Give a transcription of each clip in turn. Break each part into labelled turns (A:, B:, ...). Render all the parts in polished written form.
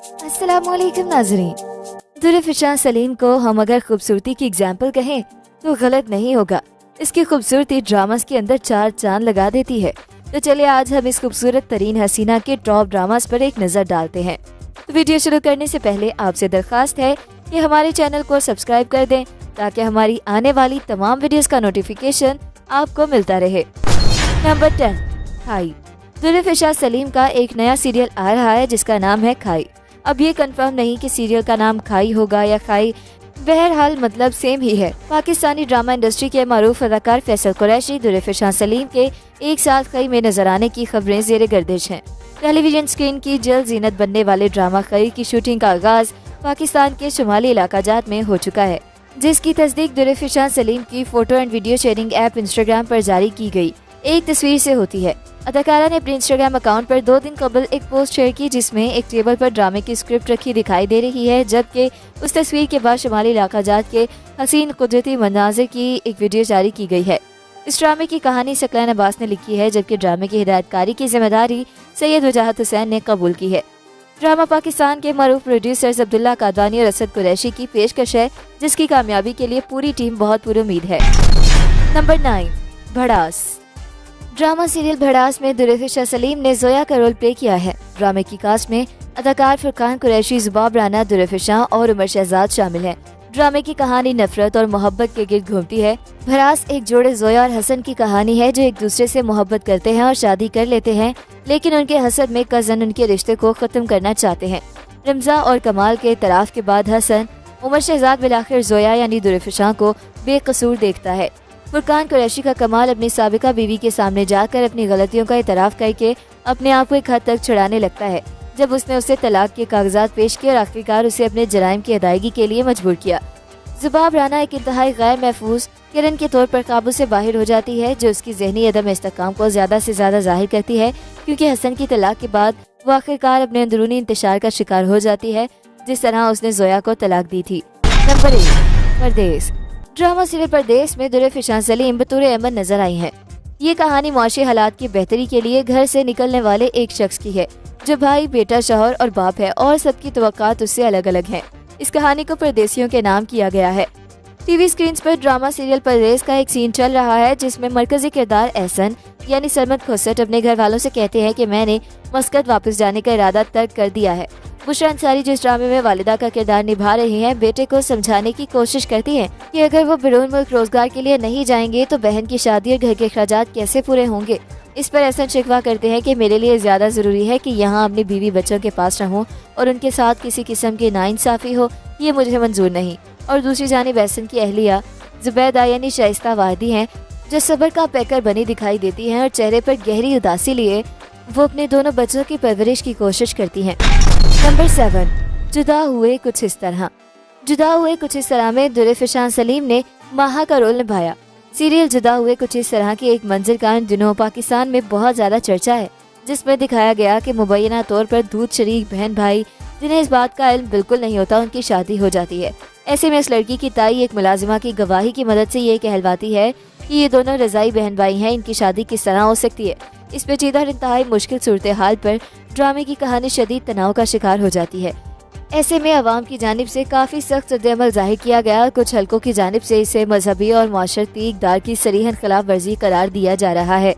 A: अस्सलामुअलैकुम नाज़रीन। दुर्फ़िशां सलीम को हम अगर खूबसूरती की एग्जाम्पल कहें तो गलत नहीं होगा। इसकी खूबसूरती ड्रामास के अंदर चार चांद लगा देती है। तो चलिए आज हम इस खूबसूरत तरीन हसीना के टॉप ड्रामास पर एक नजर डालते हैं। तो वीडियो शुरू करने से पहले आपसे दरख्वास्त है कि हमारे चैनल को सब्सक्राइब कर दें ताकि हमारी आने वाली तमाम वीडियोस का नोटिफिकेशन आपको मिलता रहे। नंबर 10, खाई। दुर्फ़िशां सलीम का एक नया सीरियल आ रहा है जिसका नाम है खाई। अब ये कंफर्म नहीं कि सीरियल का नाम खाई होगा या खाई, बहरहाल मतलब सेम ही है। पाकिस्तानी ड्रामा इंडस्ट्री के मारूफ अदाकार फैसल कुरैशी दुर्फ़िशां सलीम के एक साथ खई में नजर आने की खबरें ज़ेरे गर्दिश हैं। टेलीविजन स्क्रीन की जल्द जीनत बनने वाले ड्रामा खई की शूटिंग का आगाज पाकिस्तान के शुमाली इलाका जात में हो चुका है, जिसकी तस्दीक दुर्फ़िशां सलीम की photo and video sharing app Instagram पर जारी की गई एक तस्वीर से होती है। अदाकारा ने अपने इंस्टाग्राम अकाउंट पर 2 दिन कबल एक पोस्ट शेयर की जिसमें एक टेबल पर ड्रामे की स्क्रिप्ट रखी दिखाई दे रही है, जबकि उस तस्वीर के बाद शुमाली इलाका जात के हसीन कुदरती मनाजिर की एक वीडियो जारी की गई है। इस ड्रामे की कहानी सकलैन अब्बास ने लिखी है, जबकि ड्रामे की हिदायतकारी की जिम्मेदारी सैयद वजाहत हुसैन ने कबूल की है। ड्रामा पाकिस्तान के मरूफ प्रोड्यूसर्स अब्दुल्ला कादवानी और असद कुरैशी की पेशकश है, जिसकी कामयाबी के लिए पूरी टीम बहुत पुरुमीद है। नंबर 9, भड़ास। ड्रामा सीरियल भड़ास में दुर्फ़िशां सलीम ने जोया का रोल प्ले किया है। ड्रामे की कास्ट में अदाकार फुरकान कुरैशी, ज़ुबाब राना, दुर्फ़िशां और उमर शहजाद शामिल हैं। ड्रामे की कहानी नफरत और मोहब्बत के गिर्द घूमती है। भड़ास एक जोड़े जोया और हसन की कहानी है जो एक दूसरे से मोहब्बत करते हैं और शादी कर लेते हैं, लेकिन उनके हसद में कजन उनके रिश्ते को खत्म करना चाहते हैं। रमजा और कमाल के इतराफ के बाद हसन उमर शहजाद बिलाखिर जोया यानी दुर्फ़िशां को बेकसूर देखता है। फुरकान कुरैशी का कमाल अपनी साबिका बीवी के सामने जाकर अपनी गलतियों का इतराफ करके अपने आप को एक हद तक छुड़ाने लगता है, जब उसने उसे तलाक के कागजात पेश किए और आखिरकार उसे अपने जराइम की अदायगी के लिए मजबूर किया। ज़ुबाब राना एक इंतहाई गैर महफूज किरण के तौर पर काबू से बाहर हो जाती है, जो उसकी जहनी अदम इस्तेकाम को ज्यादा से ज्यादा जाहिर करती है, क्योंकि हसन की तलाक के बाद वो आखिरकार अपने अंदरूनी इंतशार का शिकार हो जाती है, जिस तरह उसने जोया को तलाक दी थी। नंबर 1, परदेस। ड्रामा सीरियल परदेस में दुर्फ़िशां सलीम बतौर अहमद नजर आई है। ये कहानी मुआशी हालात की बेहतरी के लिए घर से निकलने वाले एक शख्स की है, जो भाई, बेटा, शौहर और बाप है और सबकी तवक्कात उससे अलग अलग हैं। इस कहानी को परदेसियों के नाम किया गया है। टीवी स्क्रीन पर ड्रामा सीरियल परदेस का एक सीन चल रहा है जिसमें मरकजी किरदार एहसन यानी सरमद खोसट अपने घर वालों से कहते हैं कि मैंने मस्कत वापस जाने का इरादा तर्क कर दिया है। बुशरा अंसारी जिस ड्रामे में वालिदा का किरदार निभा रही हैं, बेटे को समझाने की कोशिश करती हैं कि अगर वो बैरून मुल्क रोजगार के लिए नहीं जाएंगे तो बहन की शादी और घर के अखराजात कैसे पूरे होंगे। इस पर एहसन शिकवा करते हैं कि मेरे लिए ज्यादा जरूरी है कि यहाँ अपनी बीवी बच्चों के पास रहूं और उनके साथ किसी किस्म की नाइंसाफी हो, ये मुझे मंजूर नहीं। और दूसरी जानिब एहसन की अहलिया जुबैदा यानी शाइस्ता वाहिदी हैं, जो सब्र का पैकर बनी दिखाई देती हैं और चेहरे पर गहरी उदासी लिए वो अपने दोनों बच्चों की परवरिश की कोशिश करती हैं। नंबर 7, जुदा हुए कुछ इस तरह। जुदा हुए कुछ इस तरह में दुर्फ़िशां सलीम ने माहा का रोल निभाया। सीरियल जुदा हुए कुछ इस तरह की एक मंजर का इन दिनों पाकिस्तान में बहुत ज्यादा चर्चा है, जिसमें दिखाया गया कि मुबैना तौर पर दूध शरीक बहन भाई जिन्हें इस बात का इल्म बिल्कुल नहीं होता, उनकी शादी हो जाती है। ऐसे में इस लड़की की ताई एक मुलाजिमा की गवाही की मदद से ये कहलवाती है कि ये दोनों रजाई बहन भाई हैं, इनकी शादी किस तरह हो सकती है। इस पेचीदा और इंतहाई मुश्किल सूरत हाल पर ड्रामे की कहानी शदीद तनाव का शिकार हो जाती है। ऐसे में अवाम की जानिब से काफी सख्त रद्द-ए-अमल जाहिर किया गया। कुछ हलकों की जानिब से इसे मजहबी और माशरती इक़दार की सरीहन खिलाफ वर्जी करार दिया जा रहा है।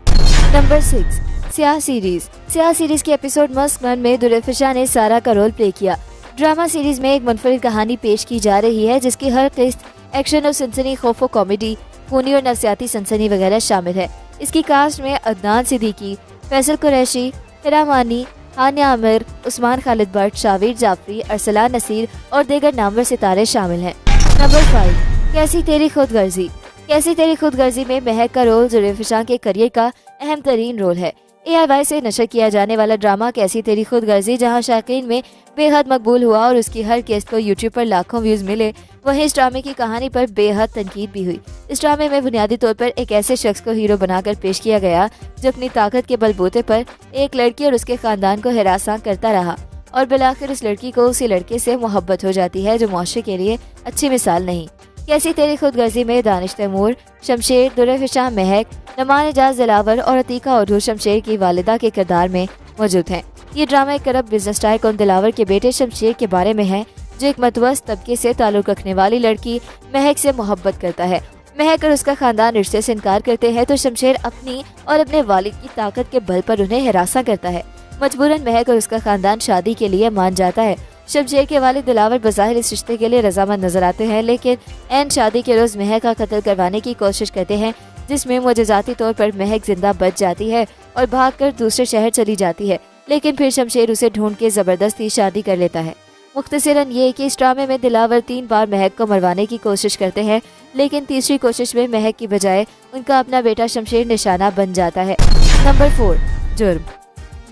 A: नंबर 6, स्याह सीरीज। स्याह सीरीज के एपिसोड मस्क मन में दुर्फ़िशां ने सारा का रोल प्ले किया। ड्रामा सीरीज में एक मुनफरिद कहानी पेश की जा रही है जिसकी हर किस्त एक्शन और सनसनी, खौफ, कॉमेडी, खूनी और नफसियाती सनसनी वगैरह शामिल है। इसकी कास्ट में अदनान सिद्दीकी, फैसल कुरैशी, हिरा मानी, हानिया आमिर, उस्मान खालिद भट्ट, शावीर जाफरी, अरसलान नसीर और दीगर नामवर सितारे शामिल हैं। नंबर 5, कैसी तेरी खुदगर्जी। कैसी तेरी खुदगर्जी में महक का रोल दुर्फ़िशां के करियर का अहम तरीन रोल है। AIY से नशर किया जाने वाला ड्रामा कैसी तेरी खुदगर्जी जहां शायकीन में बेहद मकबूल हुआ और उसकी हर किस्त को यूट्यूब पर लाखों व्यूज मिले, वहीं इस ड्रामे की कहानी पर बेहद तनकीद भी हुई। इस ड्रामे में बुनियादी तौर पर एक ऐसे शख्स को हीरो बनाकर पेश किया गया जो अपनी ताकत के बलबूते पर एक लड़की और उसके खानदान को हिरासां करता रहा और बिलाखिर उस लड़की को उसी लड़के से मोहब्बत हो जाती है जो मुआशरे के लिए अच्छी मिसाल नहीं। कैसी तेरी खुदगर्जी में दानिश तैमूर, शमशेर, दुर्फ़िशां, महक, नमान एजाज दिलावर और अतीका उर्दू शमशेर की वालिदा के किरदार में मौजूद हैं। ये ड्रामा एक करप्ट बिजनेस टाइकून दिलावर के बेटे शमशेर के बारे में है, जो एक मतवस्त तबके से ताल्लुक रखने वाली लड़की महक से मोहब्बत करता है। महक और उसका खानदान रिश्ते से इनकार करते हैं तो शमशेर अपनी और अपने वालिद की ताकत के बल पर उन्हें हिरासा करता है। मजबूरन महक और उसका खानदान शादी के लिए मान जाता है। शमशेर के वालिद दिलावर बज़ाहिर इस रिश्ते के लिए रजामंद नजर आते हैं, लेकिन एन शादी के रोज महक का कत्ल करवाने की कोशिश करते हैं, जिसमें मुजज़ाती तौर पर महक जिंदा बच जाती है और भागकर दूसरे शहर चली जाती है। लेकिन फिर शमशेर उसे ढूंढ के जबरदस्ती शादी कर लेता है। मुख्तसरन ये कि इस ड्रामे में दिलावर 3 बार महक को मरवाने की कोशिश करते हैं, लेकिन तीसरी कोशिश में महक की बजाय उनका अपना बेटा शमशेर निशाना बन जाता है। नंबर 4, जुर्म।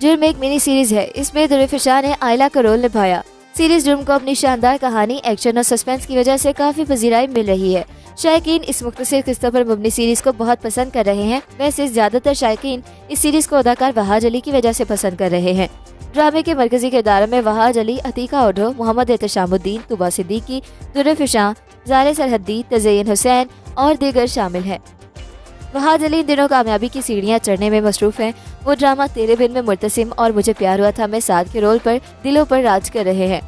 A: जुर्म एक मिनी सीरीज है। इसमें दुरफिशा ने आयला का रोल निभाया। सीरीज जुर्म को अपनी शानदार कहानी, एक्शन और सस्पेंस की वजह से काफी पजीराई मिल रही है। शायकीन इस मुख्तसर किस्तों पर मबनी सीरीज को बहुत पसंद कर रहे हैं। वैसे ज्यादातर शायकीन इस सीरीज को अदाकार वहाज अली की वजह से पसंद कर रहे हैं। ड्रामे के मरकजी किरदारों में वहाज अली, अतीका ओढो, मोहम्मद एहतशामुद्दीन, तुबा सिद्दीकी, दुरफिशा, ज़ारे सरहदी, तज़य्यन हुसैन और दीगर शामिल हैं। वहाज अली इन दिनों कामयाबी की सीढ़ियां चढ़ने में मसरूफ हैं। वो ड्रामा तेरे बिन में मुर्तसिम और मुझे प्यार हुआ था में साद के रोल पर दिलों पर राज कर रहे हैं।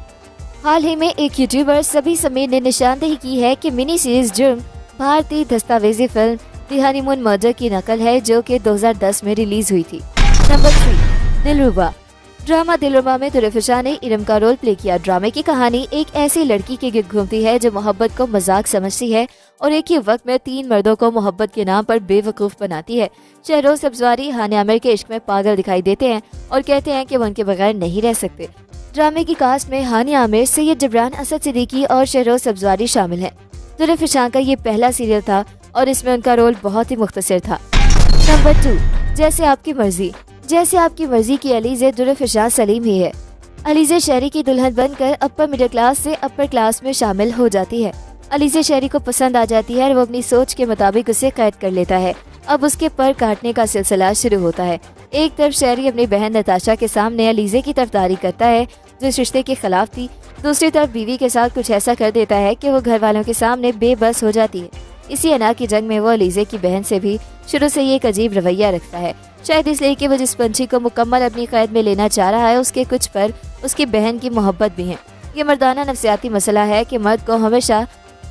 A: हाल ही में एक यूट्यूबर सभी समीर ने निशानदेही की है कि मिनी सीरीज जुर्म भारतीय दस्तावेजी फिल्म द हनीमून मर्डर की नकल है, जो कि 2010 में रिलीज हुई थी। नंबर 3, दिलरुबा। ड्रामा दिलरुबा में दुरफिशा ने इरम का रोल प्ले किया। ड्रामे की कहानी एक ऐसी लड़की के गिर्द घूमती है जो मोहब्बत को मजाक समझती है और एक ही वक्त में 3 मर्दों को मोहब्बत के नाम पर बेवकूफ बनाती है। शहरोज सब्जवारी हानिया आमिर के इश्क में पागल दिखाई देते हैं और कहते हैं कि वो उनके बगैर नहीं रह सकते। ड्रामे की कास्ट में हानिया आमिर, सैयद जबरान, असद सिद्दीकी और शहरोज सब्जवारी शामिल हैं। दुरफिशा का ये पहला सीरियल था और इसमें उनका रोल बहुत ही मुख्तसर था। नंबर 2, जैसे आपकी मर्जी। जैसे आपकी मर्जी की अलीज़े दुरफिशा सलीम ही है। अलीज़े शहरी की दुल्हन बनकर अपर मिडिल क्लास से अपर क्लास में शामिल हो जाती है। अलीज़े शहरी को पसंद आ जाती है और वो अपनी सोच के मुताबिक उसे कैद कर लेता है। अब उसके पर काटने का सिलसिला शुरू होता है। एक तरफ शहरी अपनी बहन नताशा के सामने अलीज़े की तरफदारी करता है, जो इस रिश्ते के खिलाफ थी। दूसरी तरफ बीवी के साथ कुछ ऐसा कर देता है कि वो घर वालों के सामने बेबस हो जाती है। इसी अना की जंग में वो अलीज़े की बहन से भी शुरू से ये एक अजीब रवैया रखता है, शायद इसलिए कि वो जिस पंछी को मुकम्मल अपनी कैद में लेना चाह रहा है उसके कुछ पर उसकी बहन की मोहब्बत भी है। ये मर्दाना नफ्सियाती मसला है कि मर्द को हमेशा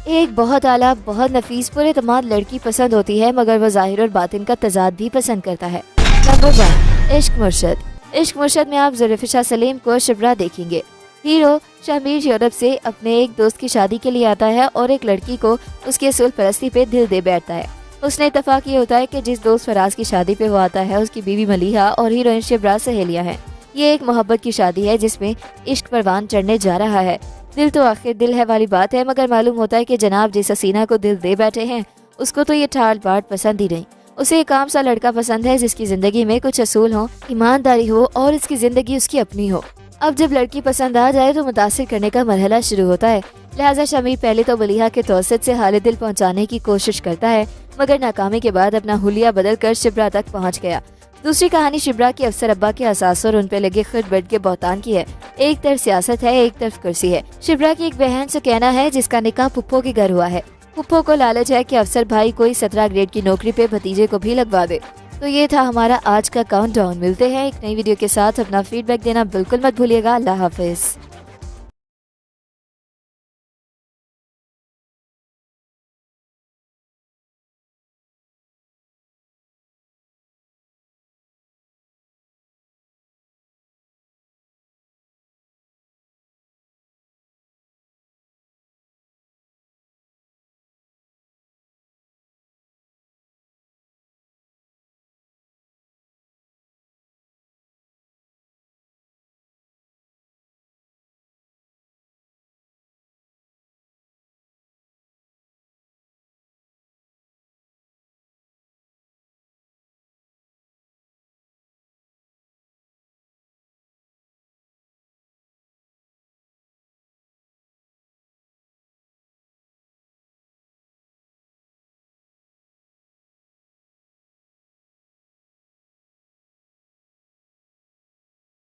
A: एक बहुत आला, बहुत नफीस, पूरे तमाम लड़की पसंद होती है, मगर वो जाहिर और बातिन का तजाद भी पसंद करता है। नंबर 1, इश्क मुर्शद। इश्क मुर्शद में आप जुल्फ़िकार सलीम को शिब्रा देखेंगे। हीरो शामिर यूरोप से अपने एक दोस्त की शादी के लिए आता है और एक लड़की को उसकी असूल परस्ती पे दिल दे बैठता है। उसने इत्तेफाक ये होता है कि जिस दोस्त फराज की शादी पे वो आता है उसकी बीवी मलीहा और हीरोइन शिब्रा सहेलियां हैं। ये एक मोहब्बत की शादी है जिसमें इश्क परवान चढ़ने जा रहा है। दिल तो आखिर दिल है वाली बात है, मगर मालूम होता है कि जनाब जिस हसीना को दिल दे बैठे हैं उसको तो ये ठाट बाट पसंद ही नहीं। उसे एक आम सा लड़का पसंद है जिसकी जिंदगी में कुछ असूल हो, ईमानदारी हो और इसकी जिंदगी उसकी अपनी हो। अब जब लड़की पसंद आ जाए तो मुतासिर करने का मरहला शुरू होता है। लिहाजा शमीर पहले तो मलीहा के तौसत से हाले दिल पहुंचाने की कोशिश करता है, मगर नाकामी के बाद अपना हुलिया बदल कर शिब्रा तक पहुंच गया। दूसरी कहानी शिब्रा के अफसर अब्बा के असास और उन पे लगे खुद बेड के बहतान की है। एक तरफ सियासत है, एक तरफ कुर्सी है। शिब्रा की एक बहन सुकैना है जिसका निकाह पुप्पो के घर हुआ है। पुप्पो को लालच है कि अफसर भाई कोई 17 ग्रेड की नौकरी पे भतीजे को भी लगवा दे। तो ये था हमारा आज का काउंटडाउन। मिलते हैं एक नई वीडियो के साथ। अपना फीडबैक देना बिल्कुल मत भूलिएगा। अल्लाह हाफिज।